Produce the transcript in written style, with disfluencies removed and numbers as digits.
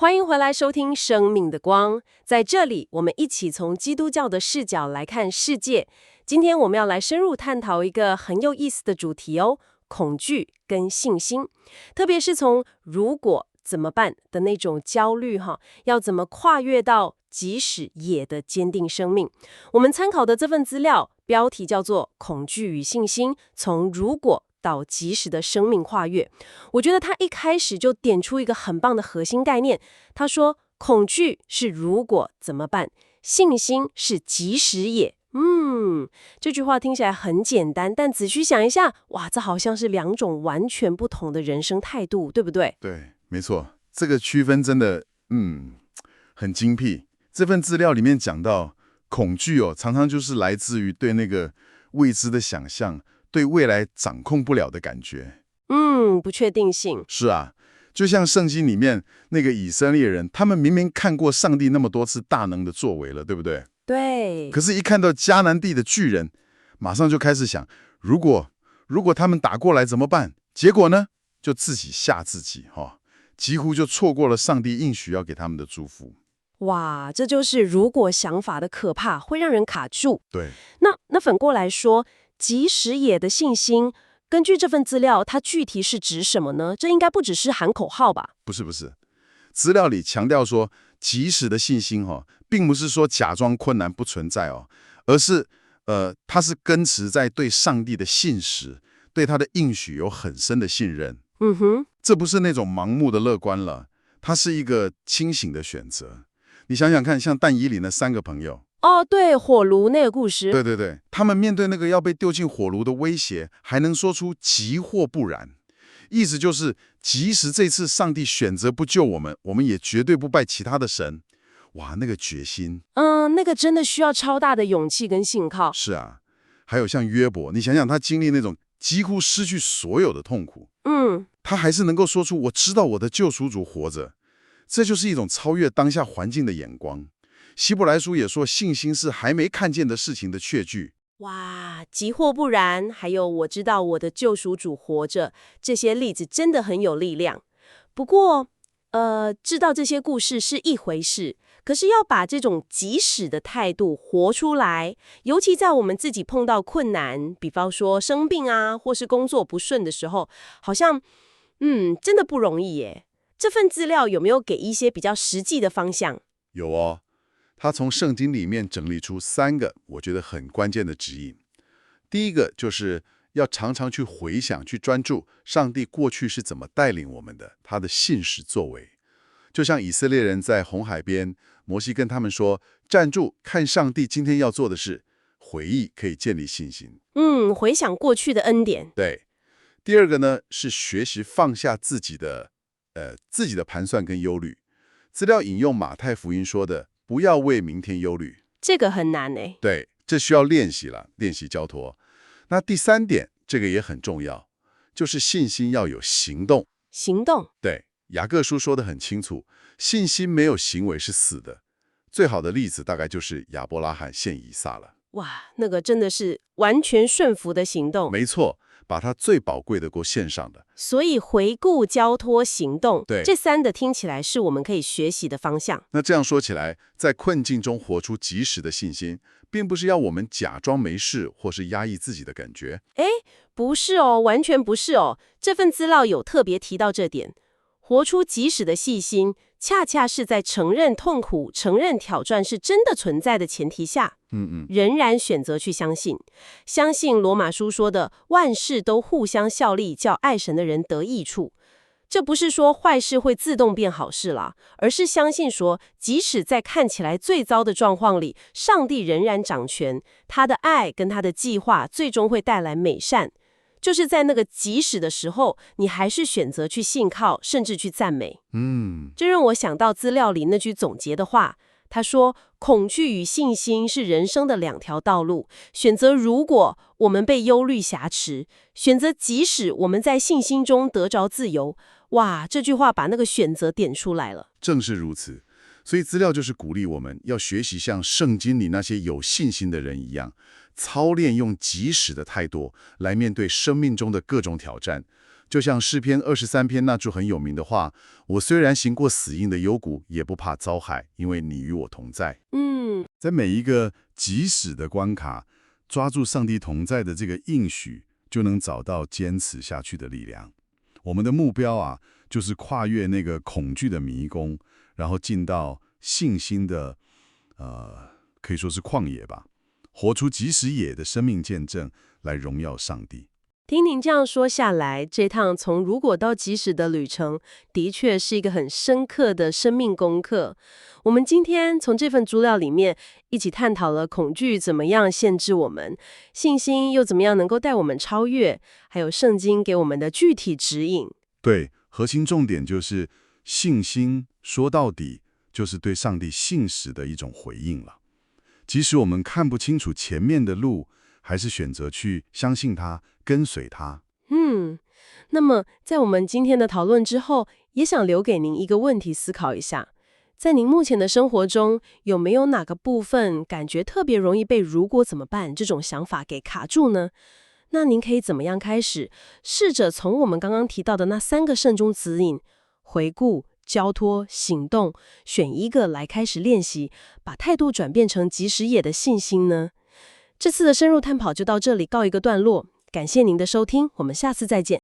欢迎回来收听《生命的光》。在这里，我们一起从基督教的视角来看世界。今天我们要来深入探讨一个很有意思的主题哦，恐惧跟信心。特别是从如果怎么办的那种焦虑要怎么跨越到即使也的坚定生命。我们参考的这份资料标题叫做《恐惧与信心：从如果到即时的生命跨越》。我觉得他一开始就点出一个很棒的核心概念。他说，恐惧是如果怎么办，信心是即时也。这句话听起来很简单，但仔细想一下，哇，这好像是两种完全不同的人生态度，对不对？对，没错，这个区分真的，很精辟。这份资料里面讲到，恐惧常常就是来自于对那个未知的想象，对未来掌控不了的感觉。不确定性。是啊，就像圣经里面那个以色列人，他们明明看过上帝那么多次大能的作为了，对不对？对。可是，一看到迦南地的巨人，马上就开始想，如果他们打过来怎么办？结果呢，就自己吓自己，几乎就错过了上帝应许要给他们的祝福。哇，这就是如果想法的可怕，会让人卡住。对，那反过来说，即时也的信心，根据这份资料，它具体是指什么呢？这应该不只是喊口号吧？不是，资料里强调说，即时的信心并不是说假装困难不存在而是它是根植在对上帝的信实，对他的应许有很深的信任。这不是那种盲目的乐观了，它是一个清醒的选择。你想想看，像但以理那3个朋友，对，火炉那个故事。对，他们面对那个要被丢进火炉的威胁，还能说出即或不然，意思就是，即使这次上帝选择不救我们，我们也绝对不拜其他的神。哇，那个决心，那个真的需要超大的勇气跟信靠。是啊，还有像约伯，你想想他经历那种几乎失去所有的痛苦，他还是能够说出我知道我的救赎主活着，这就是一种超越当下环境的眼光。希伯来书也说，信心是还没看见的事情的确据。哇，即或不然，还有我知道我的救赎主活着，这些例子真的很有力量。不过，知道这些故事是一回事，可是要把这种即使的态度活出来，尤其在我们自己碰到困难，比方说生病啊，或是工作不顺的时候，好像，真的不容易耶。这份资料有没有给一些比较实际的方向？有哦，他从圣经里面整理出3个我觉得很关键的指引。第一个就是要常常去回想、去专注上帝过去是怎么带领我们的，他的信实作为。就像以色列人在红海边，摩西跟他们说：“站住，看上帝今天要做的事。”回忆可以建立信心。回想过去的恩典。对。第二个呢，是学习放下自己的盘算跟忧虑。资料引用马太福音说的：“不要为明天忧虑。”这个很难欸。对，这需要练习了，练习交托。那第3点，这个也很重要，就是信心要有行动。行动。对，雅各书说得很清楚，信心没有行为是死的。最好的例子大概就是亚伯拉罕献以撒了。哇，那个真的是完全顺服的行动。没错，把他最宝贵的给献上的。所以回顾、交托、行动，对，这3个听起来是我们可以学习的方向。那这样说起来，在困境中活出及时的信心，并不是要我们假装没事或是压抑自己的感觉。不是哦，完全不是哦。这份资料有特别提到这点，活出即时的信心，恰恰是在承认痛苦、承认挑战是真的存在的前提下，仍然选择去相信。相信罗马书说的万事都互相效力，叫爱神的人得益处。这不是说坏事会自动变好事了，而是相信说，即使在看起来最糟的状况里，上帝仍然掌权，他的爱跟他的计划最终会带来美善。就是在那个即使的时候，你还是选择去信靠，甚至去赞美。这让我想到资料里那句总结的话，他说，恐惧与信心是人生的2条道路，选择如果我们被忧虑挟持，选择即使我们在信心中得着自由。哇，这句话把那个选择点出来了。正是如此，所以资料就是鼓励我们要学习像圣经里那些有信心的人一样，操练用即时的态度来面对生命中的各种挑战，就像诗篇23篇那句很有名的话：“我虽然行过死荫的幽谷，也不怕遭害，因为你与我同在。”在每一个即使的关卡，抓住上帝同在的这个应许，就能找到坚持下去的力量。我们的目标啊，就是跨越那个恐惧的迷宫，然后进到信心的，可以说是旷野吧，活出即使野的生命见证，来荣耀上帝。听您这样说下来，这趟从如果到即使的旅程，的确是一个很深刻的生命功课。我们今天从这份资料里面一起探讨了恐惧怎么样限制我们，信心又怎么样能够带我们超越，还有圣经给我们的具体指引。对，核心重点就是信心，说到底就是对上帝信实的一种回应了。即使我们看不清楚前面的路，还是选择去相信他，跟随他。那么在我们今天的讨论之后，也想留给您一个问题思考一下。在您目前的生活中，有没有哪个部分感觉特别容易被如果怎么办这种想法给卡住呢？那您可以怎么样开始，试着从我们刚刚提到的那3个慎终指引，回顾、交托、行动，选一个来开始练习，把态度转变成即使野的信心呢？这次的深入探讨就到这里告一个段落，感谢您的收听，我们下次再见。